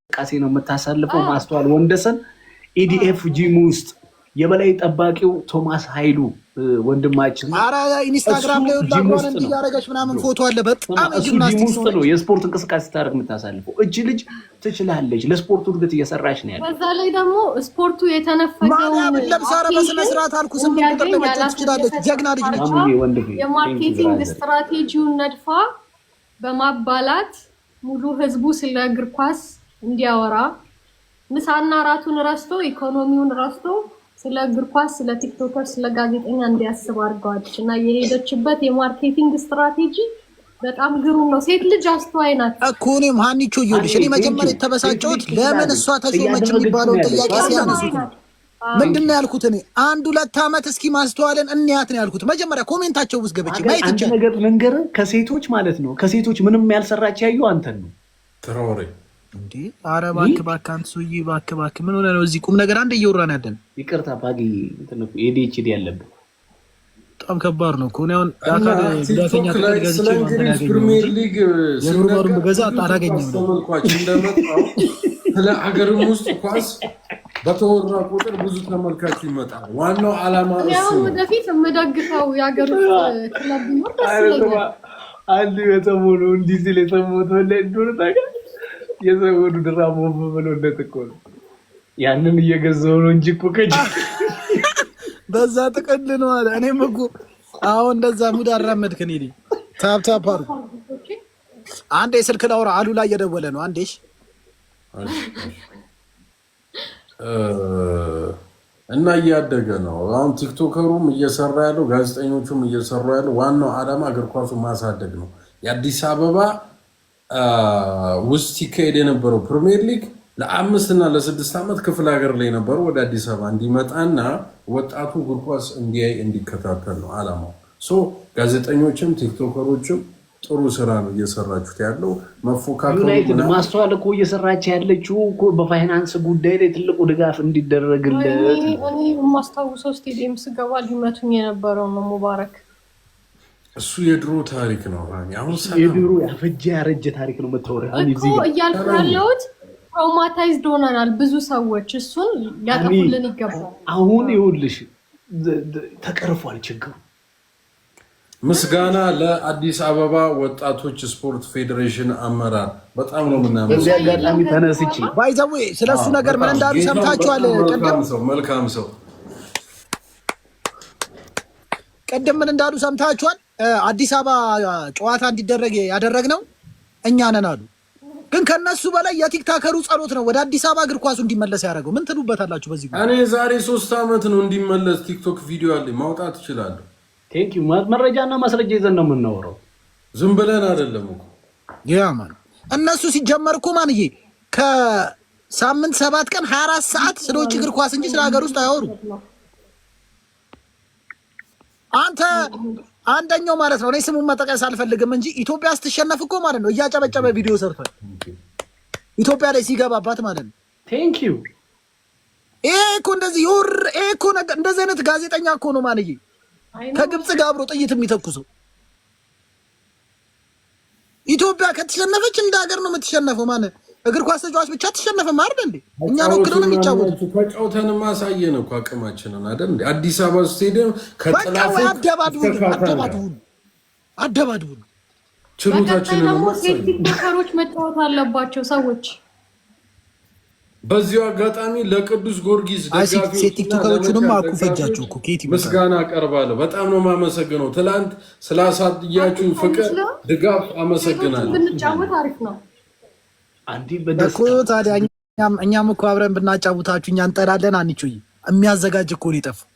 ቃሴ ነው የምታሳልፈው። ማስተዋል ወንደሰን ኢዲኤፍ ጂም ውስጥ የበላይ ጠባቂው ቶማስ ኃይሉ ወንድማችን አራ ኢንስታግራም ላይ ወጣውን እንዲያረጋሽ ምናምን ፎቶ አለ። በጣም ጂምናስቲክስ ነው የስፖርት እንቅስቃሴ ታረግ የምታሳልፈው። እቺ ልጅ ትችላለች። ለስፖርቱ እድገት እየሰራች ነው ያለው። በዛ ላይ ደግሞ ስፖርቱ የተነፈገው ማርያም ለምሳሌ በስነ ስርዓት አልኩ ስም ቁጥር ለመጫወት ትችላለች። ጀግና ልጅ ነች። የማርኬቲንግ ስትራቴጂውን ነድፋ በማባላት ሙሉ ህዝቡ ስለ እግር ኳስ እንዲያወራ ምሳና ራቱን ረስቶ ኢኮኖሚውን ረስቶ ስለ እግር ኳስ ስለ ቲክቶከር ስለ ጋዜጠኛ እንዲያስብ አድርገዋለች። እና የሄደችበት የማርኬቲንግ ስትራቴጂ በጣም ግሩም ነው። ሴት ልጅ አስተዋይ ናት እኮ። እኔም ሀኒቾ ይኸውልሽ እኔ መጀመሪያ የተበሳጨሁት ለምን እሷ ተሾመች የሚባለውን ጥያቄ ሲያነሱት ምንድነው ያልኩት? እኔ 1-2 አመት እስኪ ማስተዋልን እንያት ነው ያልኩት። መጀመሪያ ኮሜንታቸው ውስጥ ገብቼ ማየት እንጂ ነገር መንገር ከሴቶች ማለት ነው ከሴቶች ምንም ያልሰራች ያዩ አንተን ነው ትራውሬ እንዴ። ኧረ እባክህ አንተ ሰውዬ እባክህ ምን ሆነ ነው እዚህ ቁም ነገር አንድ እየወራን ያለን? ይቅርታ ባጊ እንትነው ኤዲኤችዲ ያለበት በጣም ከባድ ነው እኮ ነው። አካል ጉዳተኛ ተደርጋለች እንግሊዝ ፕሪሚየር ሊግ የሩማሩን በገዛ አታገኝም ነው ተመልካች እንደመጣው ስለ ሀገርም ውስጥ ኳስ በተወራ ቁጥር ብዙ ተመልካች ይመጣል። ዋናው ዓላማ እሱ ነው። ወደፊት የምደግፈው የሀገር ውስጥ ክለብ ነው። አንድ የተሞሉ እንዲህ ሲል የሰሙት ወላሂ እንደሆነ ታውቃለህ። የሰሞኑ ድራማ በመሎለት እኮ ነው። ያንን እየገዛው ነው እንጂ እኮ ከጂ በዛ ጥቅል ነው አለ። እኔም እኮ አሁን እንደዛ ሙድ አራመድከኝ ነኝ። ታፕ አድርጉ። አንዴ ስልክ ላውራ አሉ ላይ እየደወለ ነው። አንዴሽ እና እያደገ ነው። አሁን ቲክቶከሩም እየሰራ ያለው ጋዜጠኞቹም እየሰሩ ያለው ዋናው ዓላማ እግር ኳሱን ማሳደግ ነው። የአዲስ አበባ ውስጥ ሲካሄድ የነበረው ፕሪሚየር ሊግ ለ5 እና ለ6 ዓመት ክፍለ ሀገር ላይ ነበሩ ወደ አዲስ አበባ እንዲመጣና ወጣቱ እግር ኳስ እንዲያይ እንዲከታተል ነው ዓላማው። ጋዜጠኞችም ቲክቶከሮችም ጥሩ ስራ ነው እየሰራችሁት ያለው። መፎካከሩ ዩናይትድ ማስተዋል እኮ እየሰራች ያለችው እኮ በፋይናንስ ጉዳይ ላይ ትልቁ ድጋፍ እንዲደረግለት። እኔ የማስታውሰው ስቴዲየም ስገባ ሊመቱኝ የነበረው ነው ሙባረክ። እሱ የድሮ ታሪክ ነው። አሁን የድሮ ያፈጀ ያረጀ ታሪክ ነው መተወሪያ እኮ እያልኩ ያለሁት ትራውማታይዝድ ሆነናል ብዙ ሰዎች። እሱን ሊያጠፉልን ይገባል። አሁን ይኸውልሽ ተቀርፏል ችግሩ። ምስጋና ለአዲስ አበባ ወጣቶች ስፖርት ፌዴሬሽን አመራር በጣም ነው ምናምን። በዚህ አጋጣሚ ተነስቼ ባይዘው ስለሱ ነገር ምን እንዳሉ ሰምታችኋል? መልካም ሰው ቀደም ምን እንዳሉ ሰምታችኋል? አዲስ አበባ ጨዋታ እንዲደረግ ያደረግነው እኛ ነን አሉ። ግን ከነሱ በላይ የቲክታከሩ ጸሎት ነው ወደ አዲስ አበባ እግር ኳሱ እንዲመለስ ያደረገው። ምን ትሉበታላችሁ በዚህ ጉዳይ? እኔ ዛሬ 3 አመት ነው እንዲመለስ ቲክቶክ ቪዲዮ አለኝ ማውጣት እችላለሁ። ቴንኪው መረጃና ማስረጃ ይዘን ነው የምናወራው። ዝም ብለን አይደለም እኮ ያማን እነሱ ሲጀመር እኮ ማንዬ ከሳምንት 7 ቀን 24 ሰዓት ስለ ውጭ እግር ኳስ እንጂ ስለ ሀገር ውስጥ አያወሩ። አንተ አንደኛው ማለት ነው እኔ ስሙን መጠቀስ አልፈልግም እንጂ ኢትዮጵያ ስትሸነፍ እኮ ማለት ነው እያጨበጨበ ቪዲዮ ሰርቷል። ኢትዮጵያ ላይ ሲገባባት ማለት ነው። ቴንኪው ይሄ እኮ እንደዚህ ይወር ይሄ እኮ እንደዚህ አይነት ጋዜጠኛ እኮ ነው ማንዬ ከግብጽ ጋር አብሮ ጥይት የሚተኩሰው። ኢትዮጵያ ከተሸነፈች እንደ ሀገር ነው የምትሸነፈው። ማለት እግር ኳስ ተጫዋች ብቻ ተሸነፈም አይደል እንዴ? እኛ ነው ክሎ ነው የሚጫወቱት። ተጫውተን ማሳየን እኮ አቅማችንን አይደል እንዴ? አዲስ አበባ ስቴዲየም ከጥላፉ አደባድቡ ችሎታችንን ነው። ቲክቶከሮች መጫወት አለባቸው ሰዎች። በዚሁ አጋጣሚ ለቅዱስ ጊዮርጊስ ደጋፊዎች ቲክቶከሮቹንም አኩፈጃቸው እኮ ኬቲ ምስጋና አቀርባለሁ። በጣም ነው የማመሰግነው። ትላንት ስላሳያችሁኝ ፍቅር፣ ድጋፍ አመሰግናለሁ። ብንጫወት አሪፍ ነው። እኮ ታዲያ እኛም እኮ አብረን ብናጫውታችሁ እኛ እንጠራለን። አንቺ የሚያዘጋጅ እኮ ነው የጠፋው።